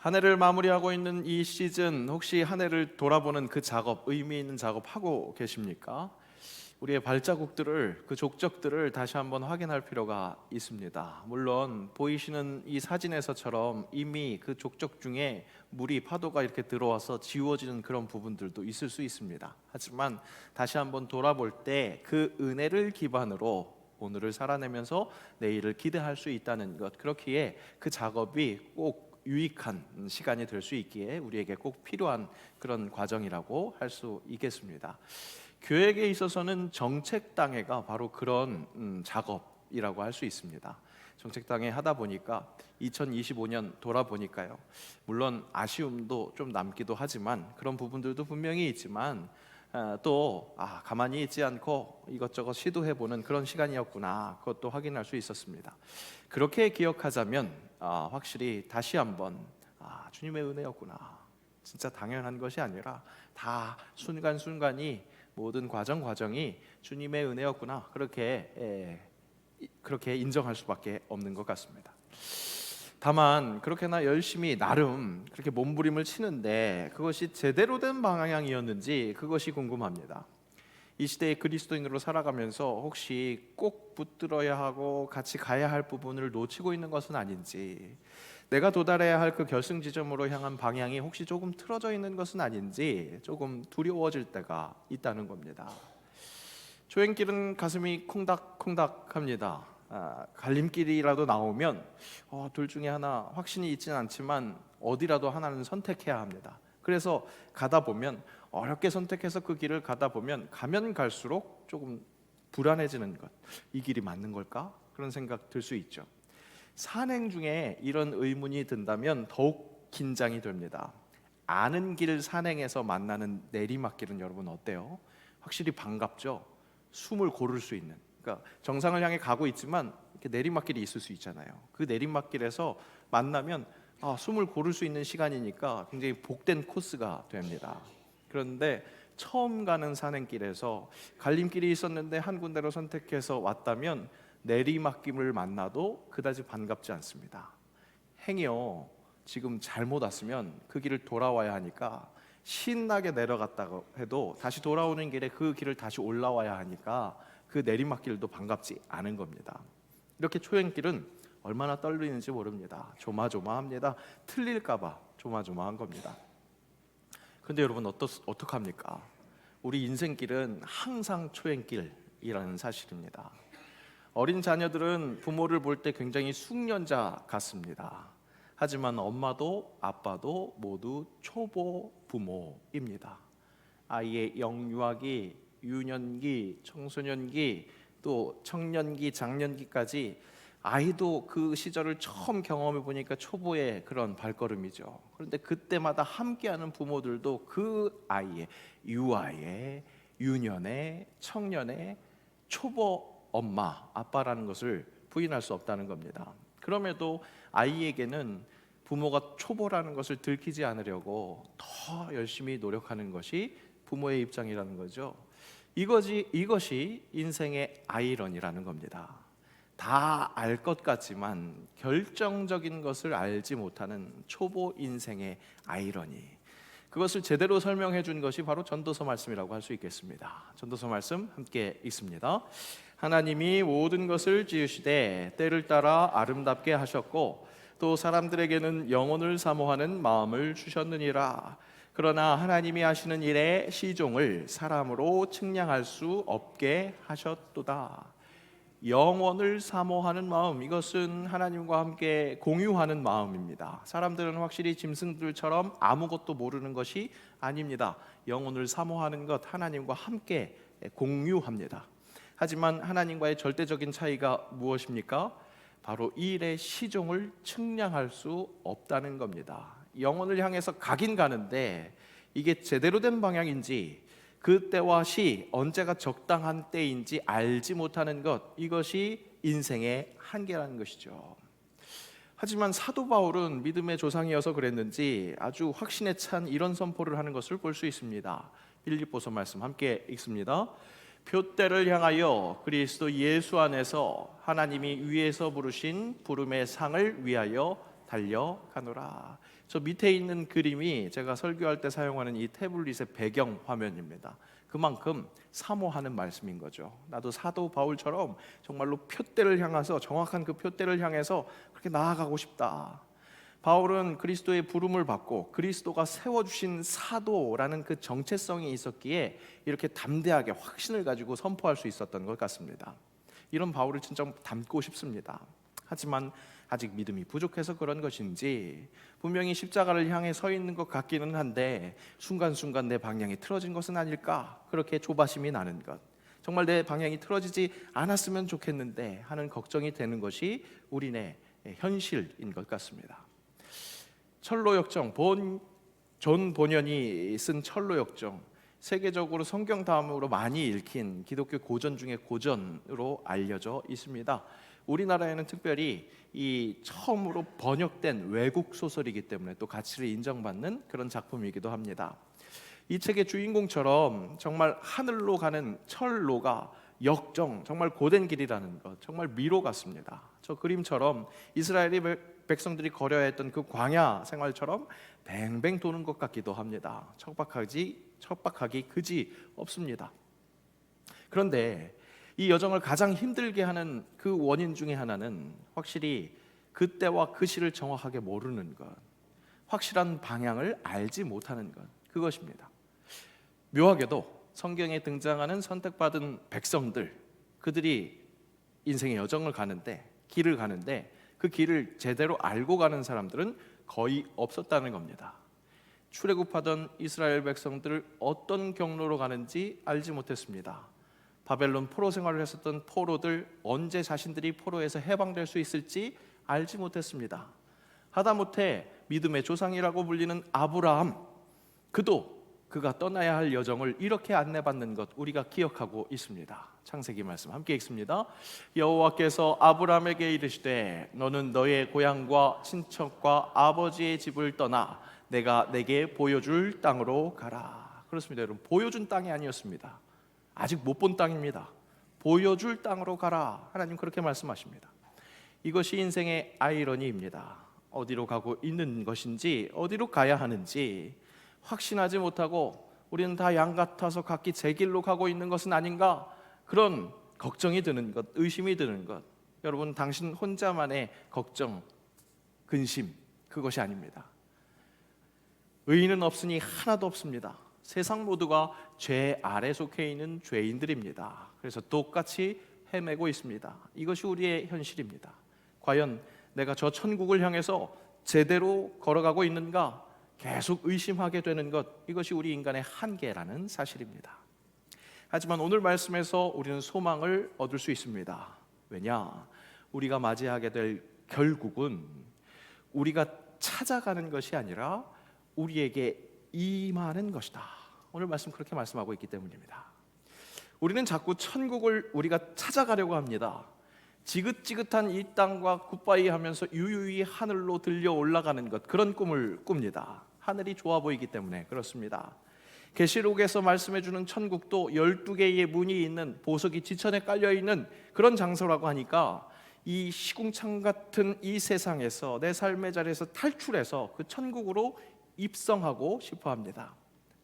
한 해를 마무리하고 있는 이 시즌, 혹시 한 해를 돌아보는 그 작업, 의미 있는 작업 하고 계십니까? 우리의 발자국들을, 그 족적들을 다시 한번 확인할 필요가 있습니다. 물론 보이시는 이 사진에서처럼 이미 그 족적 중에 물이, 파도가 이렇게 들어와서 지워지는 그런 부분들도 있을 수 있습니다. 하지만 다시 한번 돌아볼 때 그 은혜를 기반으로 오늘을 살아내면서 내일을 기대할 수 있다는 것, 그렇기에 그 작업이 꼭 유익한 시간이 될 수 있기에 우리에게 꼭 필요한 그런 과정이라고 할 수 있겠습니다. 교회에 있어서는 정책당회가 바로 그런 작업이라고 할 수 있습니다. 정책당회 하다 보니까 2025년 돌아보니까요, 물론 아쉬움도 좀 남기도 하지만 그런 부분들도 분명히 있지만 또 가만히 있지 않고 이것저것 시도해보는 그런 시간이었구나, 그것도 확인할 수 있었습니다. 그렇게 기억하자면 확실히 다시 한번 주님의 은혜였구나, 진짜 당연한 것이 아니라 다 순간순간이, 모든 과정이 주님의 은혜였구나, 그렇게 인정할 수밖에 없는 것 같습니다. 다만 그렇게나 열심히 나름 그렇게 몸부림을 치는데 그것이 제대로 된 방향이었는지, 그것이 궁금합니다. 이 시대의 그리스도인으로 살아가면서 혹시 꼭 붙들어야 하고 같이 가야 할 부분을 놓치고 있는 것은 아닌지, 내가 도달해야 할 그 결승 지점으로 향한 방향이 혹시 조금 틀어져 있는 것은 아닌지 조금 두려워질 때가 있다는 겁니다. 초행길은 가슴이 콩닥콩닥합니다. 갈림길이라도 나오면 둘 중에 하나 확신이 있지는 않지만 어디라도 하나는 선택해야 합니다. 그래서 가다 보면, 어렵게 선택해서 그 길을 가다 보면 가면 갈수록 조금 불안해지는 것, 이 길이 맞는 걸까? 그런 생각 들 수 있죠. 산행 중에 이런 의문이 든다면 더욱 긴장이 됩니다. 아는 길 산행에서 만나는 내리막길은 여러분 어때요? 확실히 반갑죠? 숨을 고를 수 있는, 그러니까 정상을 향해 가고 있지만 이렇게 내리막길이 있을 수 있잖아요. 그 내리막길에서 만나면 숨을 고를 수 있는 시간이니까 굉장히 복된 코스가 됩니다. 그런데 처음 가는 산행길에서 갈림길이 있었는데 한 군데로 선택해서 왔다면 내리막길을 만나도 그다지 반갑지 않습니다. 행여 지금 잘못 왔으면 그 길을 돌아와야 하니까, 신나게 내려갔다고 해도 다시 돌아오는 길에 그 길을 다시 올라와야 하니까 그 내리막길도 반갑지 않은 겁니다. 이렇게 초행길은 얼마나 떨리는지 모릅니다. 조마조마합니다. 틀릴까봐 조마조마한 겁니다. 근데 여러분 어떡합니까? 우리 인생길은 항상 초행길이라는 사실입니다. 어린 자녀들은 부모를 볼 때 굉장히 숙련자 같습니다. 하지만 엄마도 아빠도 모두 초보 부모입니다. 아이의 영유아기, 유년기, 청소년기, 또 청년기, 장년기까지 아이도 그 시절을 처음 경험해 보니까 초보의 그런 발걸음이죠. 그런데 그때마다 함께하는 부모들도 그 아이의, 유아의, 유년의, 청년의 초보 엄마, 아빠라는 것을 부인할 수 없다는 겁니다. 그럼에도 아이에게는 부모가 초보라는 것을 들키지 않으려고 더 열심히 노력하는 것이 부모의 입장이라는 거죠. 이것이 인생의 아이러니라는 겁니다. 다 알 것 같지만 결정적인 것을 알지 못하는 초보 인생의 아이러니, 그것을 제대로 설명해 준 것이 바로 전도서 말씀이라고 할 수 있겠습니다. 전도서 말씀 함께 읽습니다. 하나님이 모든 것을 지으시되 때를 따라 아름답게 하셨고 또 사람들에게는 영혼을 사모하는 마음을 주셨느니라. 그러나 하나님이 하시는 일의 시종을 사람으로 측량할 수 없게 하셨도다. 영혼을 사모하는 마음, 이것은 하나님과 함께 공유하는 마음입니다. 사람들은 확실히 짐승들처럼 아무것도 모르는 것이 아닙니다. 영혼을 사모하는 것, 하나님과 함께 공유합니다. 하지만 하나님과의 절대적인 차이가 무엇입니까? 바로 이 일의 시종을 측량할 수 없다는 겁니다. 영혼을 향해서 가긴 가는데 이게 제대로 된 방향인지, 그 때와 시, 언제가 적당한 때인지 알지 못하는 것, 이것이 인생의 한계라는 것이죠. 하지만 사도 바울은 믿음의 조상이어서 그랬는지 아주 확신에 찬 이런 선포를 하는 것을 볼 수 있습니다. 빌립보서 말씀 함께 읽습니다. 표대를 향하여 그리스도 예수 안에서 하나님이 위에서 부르신 부름의 상을 위하여 달려가노라. 저 밑에 있는 그림이 제가 설교할 때 사용하는 이 태블릿의 배경 화면입니다. 그만큼 사모하는 말씀인 거죠. 나도 사도 바울처럼 정말로 표대를 향해서, 정확한 그 표대를 향해서 그렇게 나아가고 싶다. 바울은 그리스도의 부름을 받고 그리스도가 세워주신 사도라는 그 정체성이 있었기에 이렇게 담대하게 확신을 가지고 선포할 수 있었던 것 같습니다. 이런 바울을 진짜 닮고 싶습니다. 하지만 아직 믿음이 부족해서 그런 것인지 분명히 십자가를 향해 서 있는 것 같기는 한데 순간순간 내 방향이 틀어진 것은 아닐까, 그렇게 조바심이 나는 것, 정말 내 방향이 틀어지지 않았으면 좋겠는데 하는 걱정이 되는 것이 우리네 현실인 것 같습니다. 철로역정, 존 본연이 쓴 철로역정, 세계적으로 성경 다음으로 많이 읽힌 기독교 고전 중에 고전으로 알려져 있습니다. 우리나라에는 특별히 이 처음으로 번역된 외국 소설이기 때문에 또 가치를 인정받는 그런 작품이기도 합니다. 이 책의 주인공처럼 정말 하늘로 가는 철로가 역정, 정말 고된 길이라는 것, 정말 미로 같습니다. 저 그림처럼 이스라엘의 백성들이 걸어야 했던 그 광야 생활처럼 뱅뱅 도는 것 같기도 합니다. 척박하기 그지 없습니다. 그런데 이 여정을 가장 힘들게 하는 그 원인 중에 하나는 확실히 그때와 그 시를 정확하게 모르는 것, 확실한 방향을 알지 못하는 것, 그것입니다. 묘하게도 성경에 등장하는 선택받은 백성들, 그들이 인생의 여정을 가는데, 길을 가는데 그 길을 제대로 알고 가는 사람들은 거의 없었다는 겁니다. 출애굽하던 이스라엘 백성들을 어떤 경로로 가는지 알지 못했습니다. 바벨론 포로 생활을 했었던 포로들, 언제 자신들이 포로에서 해방될 수 있을지 알지 못했습니다. 하다못해 믿음의 조상이라고 불리는 아브라함, 그가 떠나야 할 여정을 이렇게 안내받는 것 우리가 기억하고 있습니다. 창세기 말씀 함께 읽습니다. 여호와께서 아브라함에게 이르시되 너는 너의 고향과 친척과 아버지의 집을 떠나 내가 내게 보여줄 땅으로 가라. 그렇습니다, 여러분. 보여준 땅이 아니었습니다. 아직 못 본 땅입니다. 보여줄 땅으로 가라. 하나님 그렇게 말씀하십니다. 이것이 인생의 아이러니입니다. 어디로 가고 있는 것인지, 어디로 가야 하는지 확신하지 못하고 우리는 다 양 같아서 각기 제 길로 가고 있는 것은 아닌가, 그런 걱정이 드는 것, 의심이 드는 것. 여러분, 당신 혼자만의 걱정, 근심, 그것이 아닙니다. 의인은 없으니 하나도 없습니다. 세상 모두가 죄 아래 속해 있는 죄인들입니다. 그래서 똑같이 헤매고 있습니다. 이것이 우리의 현실입니다. 과연 내가 저 천국을 향해서 제대로 걸어가고 있는가 계속 의심하게 되는 것, 이것이 우리 인간의 한계라는 사실입니다. 하지만 오늘 말씀에서 우리는 소망을 얻을 수 있습니다. 왜냐? 우리가 맞이하게 될 결국은 우리가 찾아가는 것이 아니라 우리에게 임하는 것이다. 오늘 말씀 그렇게 말씀하고 있기 때문입니다. 우리는 자꾸 천국을 우리가 찾아가려고 합니다. 지긋지긋한 이 땅과 굿바이 하면서 유유히 하늘로 들려 올라가는 것, 그런 꿈을 꿉니다. 하늘이 좋아 보이기 때문에 그렇습니다. 계시록에서 말씀해주는 천국도 12개의 문이 있는, 보석이 지천에 깔려있는 그런 장소라고 하니까 이 시궁창 같은 이 세상에서 내 삶의 자리에서 탈출해서 그 천국으로 입성하고 싶어 합니다.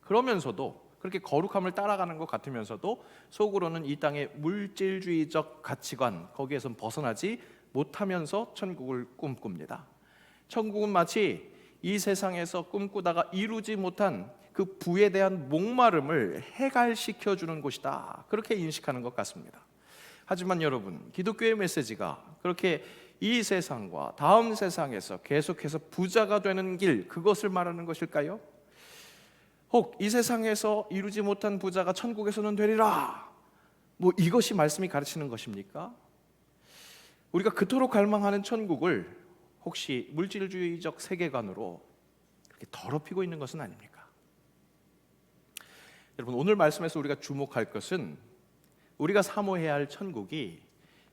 그러면서도, 그렇게 거룩함을 따라가는 것 같으면서도 속으로는 이 땅의 물질주의적 가치관, 거기에선 벗어나지 못하면서 천국을 꿈꿉니다. 천국은 마치 이 세상에서 꿈꾸다가 이루지 못한 그 부에 대한 목마름을 해갈시켜주는 곳이다, 그렇게 인식하는 것 같습니다. 하지만 여러분, 기독교의 메시지가 그렇게 이 세상과 다음 세상에서 계속해서 부자가 되는 길, 그것을 말하는 것일까요? 혹 이 세상에서 이루지 못한 부자가 천국에서는 되리라, 이것이 말씀이 가르치는 것입니까? 우리가 그토록 갈망하는 천국을 혹시 물질주의적 세계관으로 그렇게 더럽히고 있는 것은 아닙니까? 여러분, 오늘 말씀에서 우리가 주목할 것은 우리가 사모해야 할 천국이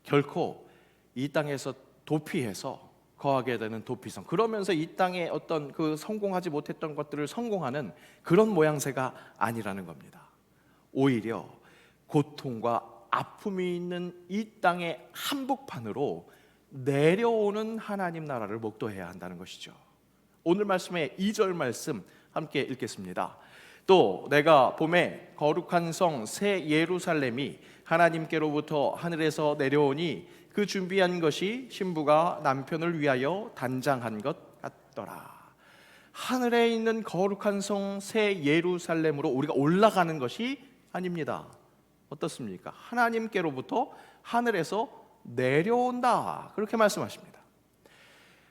결코 이 땅에서 도피해서 거하게 되는 도피성, 그러면서 이 땅에 어떤 그 성공하지 못했던 것들을 성공하는 그런 모양새가 아니라는 겁니다. 오히려 고통과 아픔이 있는 이 땅의 한복판으로 내려오는 하나님 나라를 목도해야 한다는 것이죠. 오늘 말씀의 2절 말씀 함께 읽겠습니다. 또 내가 봄에 거룩한 성 새 예루살렘이 하나님께로부터 하늘에서 내려오니 그 준비한 것이 신부가 남편을 위하여 단장한 것 같더라. 하늘에 있는 거룩한 성 새 예루살렘으로 우리가 올라가는 것이 아닙니다. 어떻습니까? 하나님께로부터 하늘에서 내려온다, 그렇게 말씀하십니다.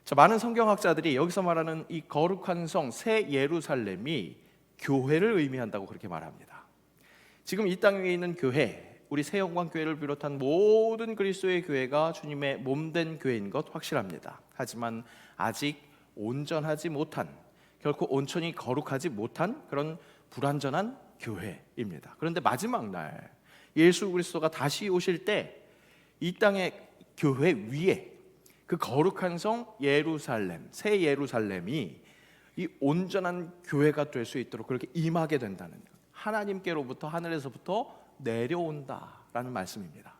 자, 많은 성경학자들이 여기서 말하는 이 거룩한 성 새 예루살렘이 교회를 의미한다고 그렇게 말합니다. 지금 이 땅에 있는 교회, 우리 새영광교회를 비롯한 모든 그리스도의 교회가 주님의 몸된 교회인 것 확실합니다. 하지만 아직 온전하지 못한, 결코 온전히 거룩하지 못한 그런 불완전한 교회입니다. 그런데 마지막 날 예수 그리스도가 다시 오실 때 이 땅의 교회 위에 그 거룩한 성 예루살렘, 새 예루살렘이 이 온전한 교회가 될 수 있도록 그렇게 임하게 된다는 것, 하나님께로부터 하늘에서부터 내려온다라는 말씀입니다.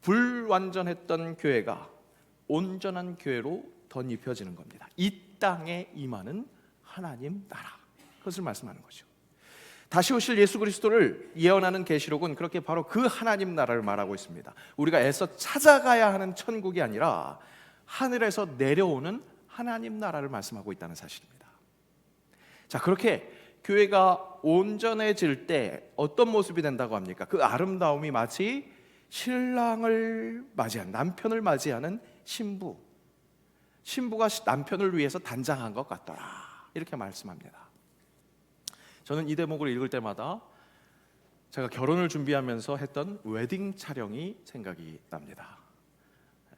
불완전했던 교회가 온전한 교회로 덧입혀지는 겁니다. 이 땅에 임하는 하나님 나라, 그것을 말씀하는 거죠. 다시 오실 예수 그리스도를 예언하는 계시록은 그렇게 바로 그 하나님 나라를 말하고 있습니다. 우리가 애써 찾아가야 하는 천국이 아니라 하늘에서 내려오는 하나님 나라를 말씀하고 있다는 사실입니다. 자, 그렇게 교회가 온전해질 때 어떤 모습이 된다고 합니까? 그 아름다움이 마치 신랑을 맞이한, 남편을 맞이하는 신부가 남편을 위해서 단장한 것 같더라, 이렇게 말씀합니다. 저는 이 대목을 읽을 때마다 제가 결혼을 준비하면서 했던 웨딩 촬영이 생각이 납니다.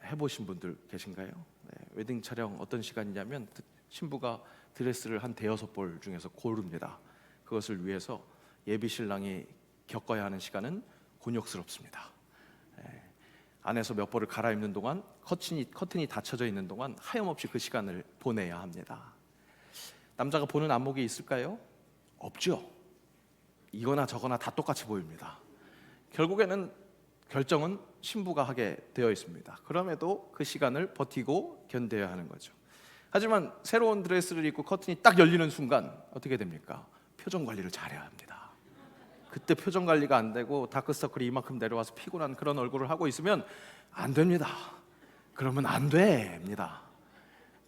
해보신 분들 계신가요? 네, 웨딩 촬영 어떤 시간이냐면 신부가 드레스를 한 대여섯 벌 중에서 고릅니다. 그것을 위해서 예비 신랑이 겪어야 하는 시간은 곤욕스럽습니다. 네, 안에서 몇 벌을 갈아입는 동안 커튼이 닫혀져 있는 동안 하염없이 그 시간을 보내야 합니다. 남자가 보는 안목이 있을까요? 없죠. 이거나 저거나 다 똑같이 보입니다. 결국에는 결정은 신부가 하게 되어 있습니다. 그럼에도 그 시간을 버티고 견뎌야 하는 거죠. 하지만 새로운 드레스를 입고 커튼이 딱 열리는 순간 어떻게 됩니까? 표정 관리를 잘해야 합니다. 그때 표정 관리가 안 되고 다크서클이 이만큼 내려와서 피곤한 그런 얼굴을 하고 있으면 안 됩니다. 그러면 안 됩니다.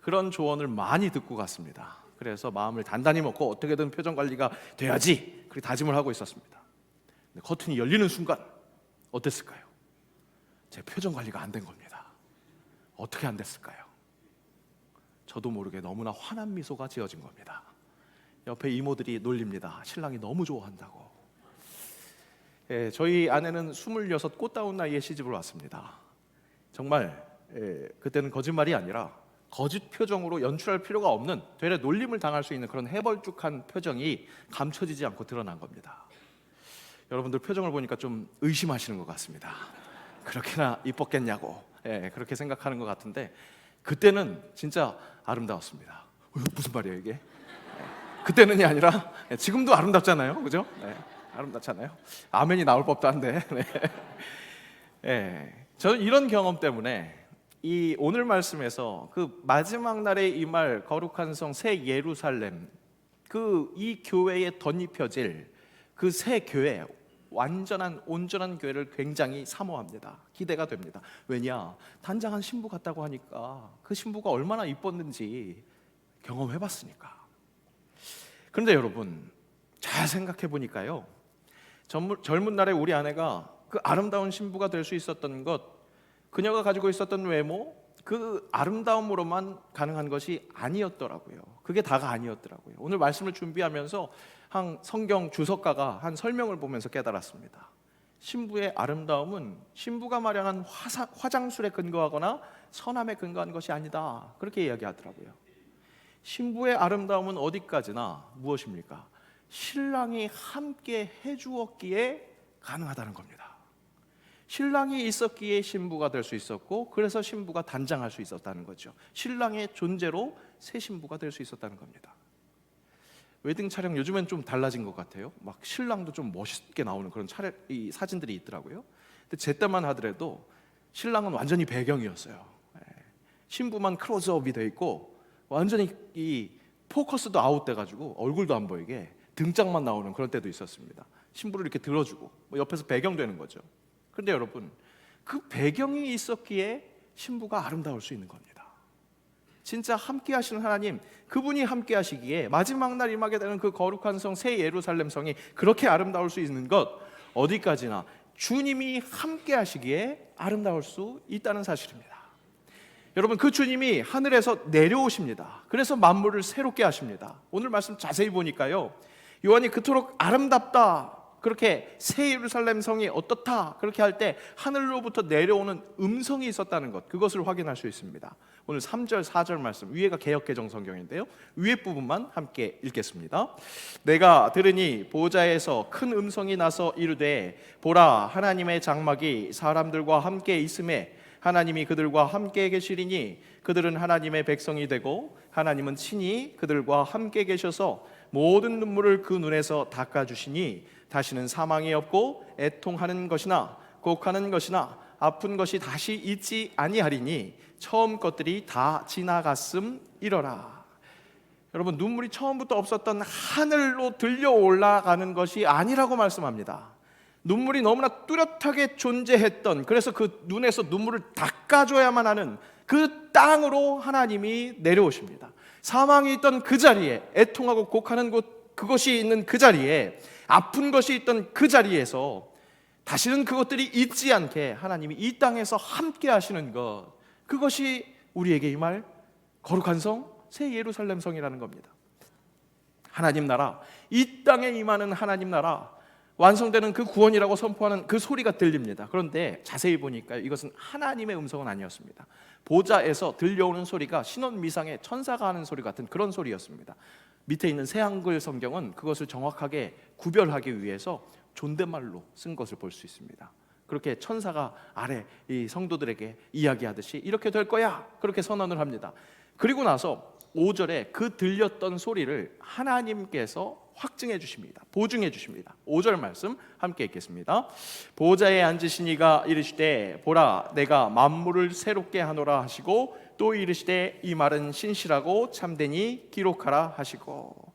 그런 조언을 많이 듣고 갔습니다. 그래서 마음을 단단히 먹고 어떻게든 표정 관리가 돼야지, 그렇게 다짐을 하고 있었습니다. 근데 커튼이 열리는 순간 어땠을까요? 제 표정 관리가 안 된 겁니다. 어떻게 안 됐을까요? 저도 모르게 너무나 환한 미소가 지어진 겁니다. 옆에 이모들이 놀립니다. 신랑이 너무 좋아한다고. 예, 저희 아내는 26 꽃다운 나이에 시집을 왔습니다. 정말 그때는 거짓말이 아니라 거짓 표정으로 연출할 필요가 없는, 되레 놀림을 당할 수 있는 그런 해벌쭉한 표정이 감춰지지 않고 드러난 겁니다. 여러분들 표정을 보니까 좀 의심하시는 것 같습니다. 그렇게나 이뻤겠냐고, 그렇게 생각하는 것 같은데 그때는 진짜 아름다웠습니다. 무슨 말이에요 이게? 그때는이 아니라 지금도 아름답잖아요, 그죠? 아름답잖아요. 아멘이 나올 법도 한데. 저는 이런 경험 때문에 이 오늘 말씀에서 그 마지막 날에 임할 거룩한 성 새 예루살렘, 그 이 교회에 덧입혀질 그 새 교회, 완전한 온전한 교회를 굉장히 사모합니다. 기대가 됩니다. 왜냐? 단장한 신부 같다고 하니까 그 신부가 얼마나 이뻤는지 경험해봤으니까. 그런데 여러분, 잘 생각해 보니까요, 젊은 날에 우리 아내가 그 아름다운 신부가 될 수 있었던 것, 그녀가 가지고 있었던 외모, 그 아름다움으로만 가능한 것이 아니었더라고요. 그게 다가 아니었더라고요. 오늘 말씀을 준비하면서 한 성경 주석가가 한 설명을 보면서 깨달았습니다. 신부의 아름다움은 신부가 마련한 화장술에 근거하거나 선함에 근거한 것이 아니다, 그렇게 이야기하더라고요. 신부의 아름다움은 어디까지나 무엇입니까? 신랑이 함께 해주었기에 가능하다는 겁니다. 신랑이 있었기에 신부가 될 수 있었고, 그래서 신부가 단장할 수 있었다는 거죠. 신랑의 존재로 새 신부가 될 수 있었다는 겁니다. 웨딩 촬영 요즘엔 좀 달라진 것 같아요. 막 신랑도 좀 멋있게 나오는 그런 이 사진들이 있더라고요. 근데 제 때만 하더라도 신랑은 완전히 배경이었어요. 신부만 클로즈업이 돼 있고 완전히 이 포커스도 아웃돼가지고 얼굴도 안 보이게 등짝만 나오는 그런 때도 있었습니다. 신부를 이렇게 들어주고 옆에서 배경되는 거죠. 그런데 여러분, 그 배경이 있었기에 신부가 아름다울 수 있는 겁니다. 진짜 함께 하시는 하나님, 그분이 함께 하시기에 마지막 날 임하게 되는 그 거룩한 성, 새 예루살렘 성이 그렇게 아름다울 수 있는 것, 어디까지나 주님이 함께 하시기에 아름다울 수 있다는 사실입니다. 여러분, 그 주님이 하늘에서 내려오십니다. 그래서 만물을 새롭게 하십니다. 오늘 말씀 자세히 보니까요, 요한이 그토록 아름답다, 그렇게 새 예루살렘 성이 어떻다 그렇게 할 때 하늘로부터 내려오는 음성이 있었다는 것, 그것을 확인할 수 있습니다. 오늘 3절 4절 말씀, 위에가 개역개정 성경인데요, 위에 부분만 함께 읽겠습니다. 내가 들으니 보좌에서 큰 음성이 나서 이르되 보라, 하나님의 장막이 사람들과 함께 있음에 하나님이 그들과 함께 계시리니 그들은 하나님의 백성이 되고 하나님은 친히 그들과 함께 계셔서 모든 눈물을 그 눈에서 닦아주시니 다시는 사망이 없고 애통하는 것이나 곡하는 것이나 아픈 것이 다시 있지 아니하리니 처음 것들이 다 지나갔음이러라. 여러분, 눈물이 처음부터 없었던 하늘로 들려 올라가는 것이 아니라고 말씀합니다. 눈물이 너무나 뚜렷하게 존재했던, 그래서 그 눈에서 눈물을 닦아줘야만 하는 그 땅으로 하나님이 내려오십니다. 사망이 있던 그 자리에, 애통하고 곡하는 곳, 그것이 있는 그 자리에, 아픈 것이 있던 그 자리에서 다시는 그것들이 있지 않게 하나님이 이 땅에서 함께 하시는 것, 그것이 우리에게 임할 거룩한 성, 새 예루살렘 성이라는 겁니다. 하나님 나라, 이 땅에 임하는 하나님 나라, 완성되는 그 구원이라고 선포하는 그 소리가 들립니다. 그런데 자세히 보니까 이것은 하나님의 음성은 아니었습니다. 보좌에서 들려오는 소리가 신원미상의 천사가 하는 소리 같은 그런 소리였습니다. 밑에 있는 새 한글 성경은 그것을 정확하게 구별하기 위해서 존댓말로 쓴 것을 볼 수 있습니다. 그렇게 천사가 아래 이 성도들에게 이야기하듯이 이렇게 될 거야, 그렇게 선언을 합니다. 그리고 나서 5절에 그 들렸던 소리를 하나님께서 확증해 주십니다. 보증해 주십니다. 5절 말씀 함께 읽겠습니다. 보좌에 앉으신 이가 이르시되 보라, 내가 만물을 새롭게 하노라 하시고 또 이르시되 이 말은 신실하고 참되니 기록하라 하시고.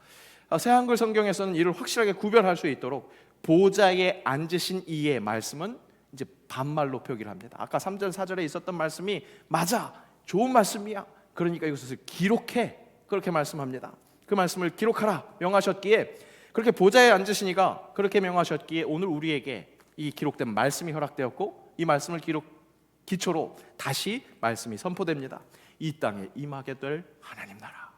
새 한글 성경에서는 이를 확실하게 구별할 수 있도록 보좌에 앉으신 이의 말씀은 이제 반말로 표기를 합니다. 아까 3절 4절에 있었던 말씀이 맞아, 좋은 말씀이야, 그러니까 이것을 기록해, 그렇게 말씀합니다. 그 말씀을 기록하라 명하셨기에, 그렇게 보좌에 앉으시니가 그렇게 명하셨기에 오늘 우리에게 이 기록된 말씀이 허락되었고, 이 말씀을 기초로 다시 말씀이 선포됩니다. 이 땅에 임하게 될 하나님 나라,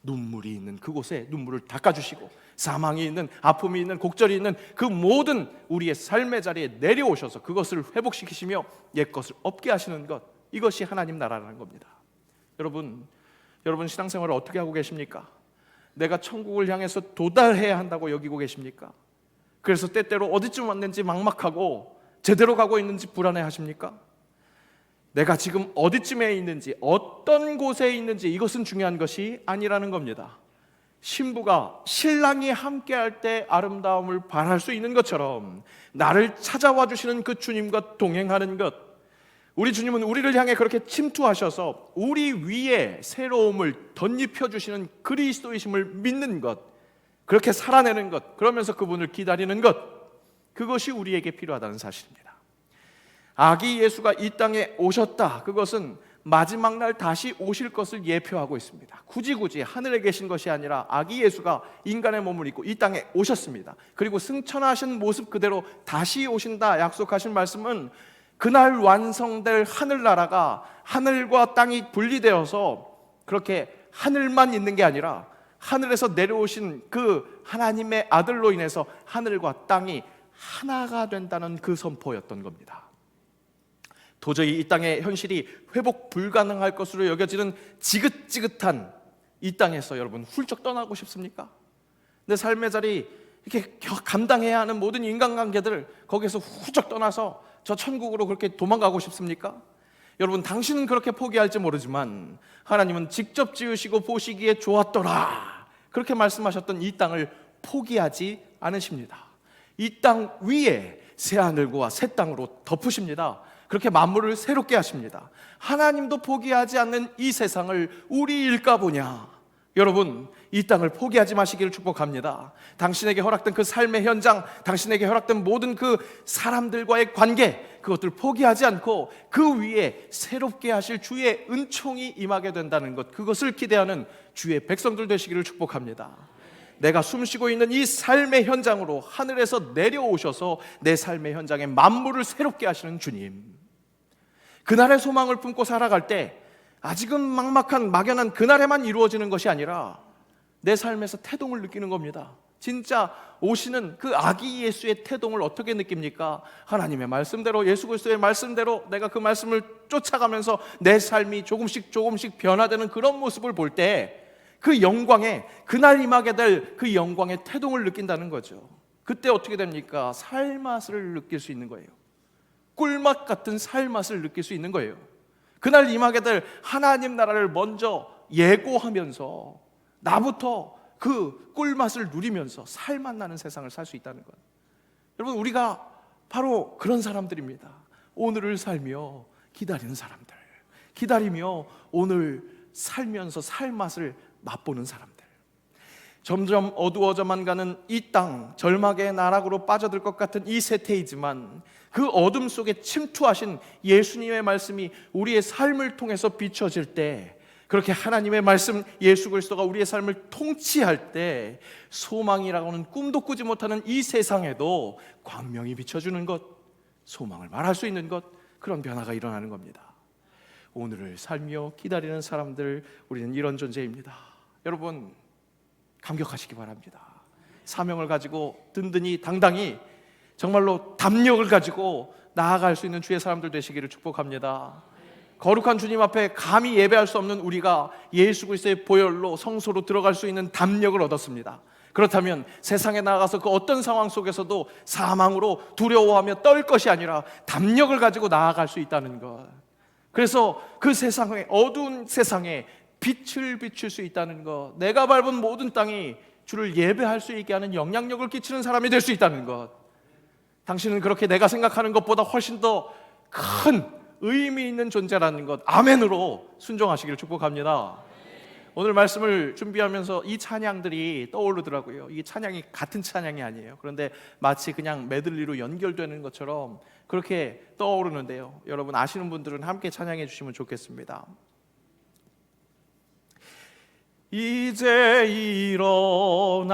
눈물이 있는 그곳에 눈물을 닦아주시고 사망이 있는, 아픔이 있는, 곡절이 있는 그 모든 우리의 삶의 자리에 내려오셔서 그것을 회복시키시며 옛것을 없게 하시는 것, 이것이 하나님 나라라는 겁니다. 여러분 신앙생활을 어떻게 하고 계십니까? 내가 천국을 향해서 도달해야 한다고 여기고 계십니까? 그래서 때때로 어디쯤 왔는지 막막하고 제대로 가고 있는지 불안해하십니까? 내가 지금 어디쯤에 있는지, 어떤 곳에 있는지, 이것은 중요한 것이 아니라는 겁니다. 신부가 신랑이 함께할 때 아름다움을 바랄 수 있는 것처럼 나를 찾아와 주시는 그 주님과 동행하는 것, 우리 주님은 우리를 향해 그렇게 침투하셔서 우리 위에 새로움을 덧입혀 주시는 그리스도이심을 믿는 것, 그렇게 살아내는 것, 그러면서 그분을 기다리는 것, 그것이 우리에게 필요하다는 사실입니다. 아기 예수가 이 땅에 오셨다, 그것은 마지막 날 다시 오실 것을 예표하고 있습니다. 굳이 하늘에 계신 것이 아니라 아기 예수가 인간의 몸을 입고 이 땅에 오셨습니다. 그리고 승천하신 모습 그대로 다시 오신다 약속하신 말씀은 그날 완성될 하늘나라가 하늘과 땅이 분리되어서 그렇게 하늘만 있는 게 아니라 하늘에서 내려오신 그 하나님의 아들로 인해서 하늘과 땅이 하나가 된다는 그 선포였던 겁니다. 도저히 이 땅의 현실이 회복 불가능할 것으로 여겨지는 지긋지긋한 이 땅에서 여러분 훌쩍 떠나고 싶습니까? 내 삶의 자리 이렇게 감당해야 하는 모든 인간관계들을 거기에서 훌쩍 떠나서 저 천국으로 그렇게 도망가고 싶습니까? 여러분, 당신은 그렇게 포기할지 모르지만 하나님은 직접 지으시고 보시기에 좋았더라, 그렇게 말씀하셨던 이 땅을 포기하지 않으십니다. 이 땅 위에 새 하늘과 새 땅으로 덮으십니다. 그렇게 만물을 새롭게 하십니다. 하나님도 포기하지 않는 이 세상을 우리 일까 보냐. 여러분, 이 땅을 포기하지 마시기를 축복합니다. 당신에게 허락된 그 삶의 현장, 당신에게 허락된 모든 그 사람들과의 관계, 그것들 포기하지 않고 그 위에 새롭게 하실 주의 은총이 임하게 된다는 것, 그것을 기대하는 주의 백성들 되시기를 축복합니다. 내가 숨쉬고 있는 이 삶의 현장으로 하늘에서 내려오셔서 내 삶의 현장에 만물을 새롭게 하시는 주님, 그날의 소망을 품고 살아갈 때 아직은 막막한 막연한 그날에만 이루어지는 것이 아니라 내 삶에서 태동을 느끼는 겁니다. 진짜 오시는 그 아기 예수의 태동을 어떻게 느낍니까? 하나님의 말씀대로, 예수 그리스도의 말씀대로 내가 그 말씀을 쫓아가면서 내 삶이 조금씩 변화되는 그런 모습을 볼 때 그 영광에, 그날 임하게 될 그 영광의 태동을 느낀다는 거죠. 그때 어떻게 됩니까? 살맛을 느낄 수 있는 거예요. 꿀맛 같은 살맛을 느낄 수 있는 거예요. 그날 임하게 될 하나님 나라를 먼저 예고하면서 나부터 그 꿀맛을 누리면서 살맛 나는 세상을 살 수 있다는 것. 여러분, 우리가 바로 그런 사람들입니다. 오늘을 살며 기다리는 사람들, 기다리며 오늘 살면서 살맛을 맛보는 사람들. 점점 어두워져만 가는 이 땅, 절망의 나락으로 빠져들 것 같은 이 세태이지만 그 어둠 속에 침투하신 예수님의 말씀이 우리의 삶을 통해서 비춰질 때, 그렇게 하나님의 말씀 예수 그리스도가 우리의 삶을 통치할 때 소망이라고 하는 꿈도 꾸지 못하는 이 세상에도 광명이 비춰주는 것, 소망을 말할 수 있는 것, 그런 변화가 일어나는 겁니다. 오늘을 살며 기다리는 사람들, 우리는 이런 존재입니다. 여러분, 감격하시기 바랍니다. 사명을 가지고 든든히 당당히 정말로 담력을 가지고 나아갈 수 있는 주의 사람들 되시기를 축복합니다. 거룩한 주님 앞에 감히 예배할 수 없는 우리가 예수 그리스도의 보혈로 성소로 들어갈 수 있는 담력을 얻었습니다. 그렇다면 세상에 나가서 그 어떤 상황 속에서도 사망으로 두려워하며 떨 것이 아니라 담력을 가지고 나아갈 수 있다는 것. 그래서 그 세상에, 어두운 세상에 빛을 비출 수 있다는 것, 내가 밟은 모든 땅이 주를 예배할 수 있게 하는 영향력을 끼치는 사람이 될 수 있다는 것. 당신은 그렇게 내가 생각하는 것보다 훨씬 더 큰 의미 있는 존재라는 것, 아멘으로 순종하시기를 축복합니다. 오늘 말씀을 준비하면서 이 찬양들이 떠오르더라고요. 이 찬양이 같은 찬양이 아니에요. 그런데 마치 그냥 메들리로 연결되는 것처럼 그렇게 떠오르는데요. 여러분 아시는 분들은 함께 찬양해 주시면 좋겠습니다. 이제 일어나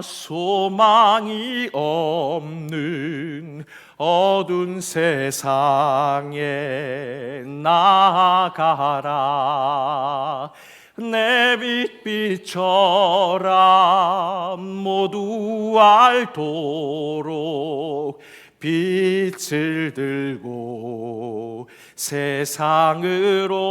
소망이 없는 어두운 세상에 나아가라. 내 빛 비춰라. 모두 알도록 빛을 들고 세상으로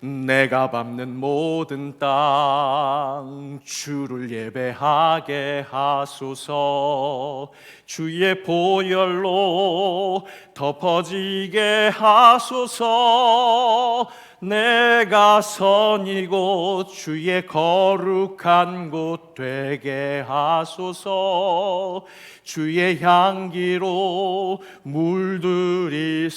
내가 밟는 모든 땅 주를 예배하게 하소서. 주의 보혈로 덮어지게 하소서. 내가 선 이곳 주의 거룩한 곳 되게 하소서. 주의 향기로 물들이소서.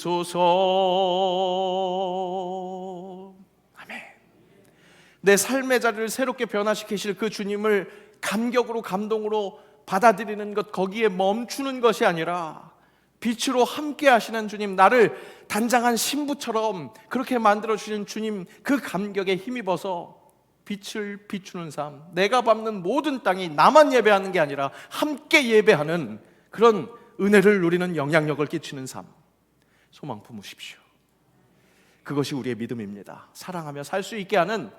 내 삶의 자리를 새롭게 변화시키실 그 주님을 감격으로, 감동으로 받아들이는 것, 거기에 멈추는 것이 아니라 빛으로 함께 하시는 주님, 나를 단장한 신부처럼 그렇게 만들어주신 주님, 그 감격에 힘입어서 빛을 비추는 삶, 내가 밟는 모든 땅이 나만 예배하는 게 아니라 함께 예배하는 그런 은혜를 누리는 영향력을 끼치는 삶, 소망 품으십시오. 그것이 우리의 믿음입니다. 사랑하며 살 수 있게 하는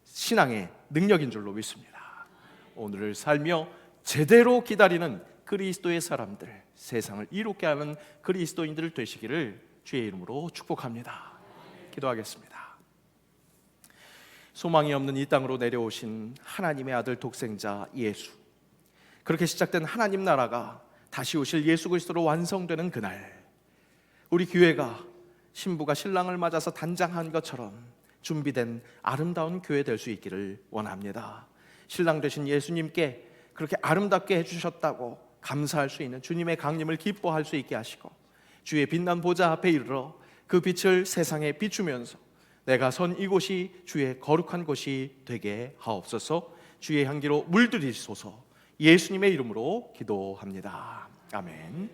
신앙의 능력인 줄로 믿습니다. 오늘을 살며 제대로 기다리는 그리스도의 사람들, 세상을 이롭게 하는 그리스도인들 되시기를 주의 이름으로 축복합니다. 기도하겠습니다. 소망이 없는 이 땅으로 내려오신 하나님의 아들 독생자 예수, 그렇게 시작된 하나님 나라가 다시 오실 예수 그리스도로 완성되는 그날, 우리 교회가 신부가 신랑을 맞아서 단장한 것처럼 준비된 아름다운 교회 될 수 있기를 원합니다. 신랑 되신 예수님께 그렇게 아름답게 해주셨다고 감사할 수 있는 주님의 강림을 기뻐할 수 있게 하시고, 주의 빛난 보좌 앞에 이르러 그 빛을 세상에 비추면서 내가 선 이곳이 주의 거룩한 곳이 되게 하옵소서. 주의 향기로 물들이소서. 예수님의 이름으로 기도합니다. 아멘.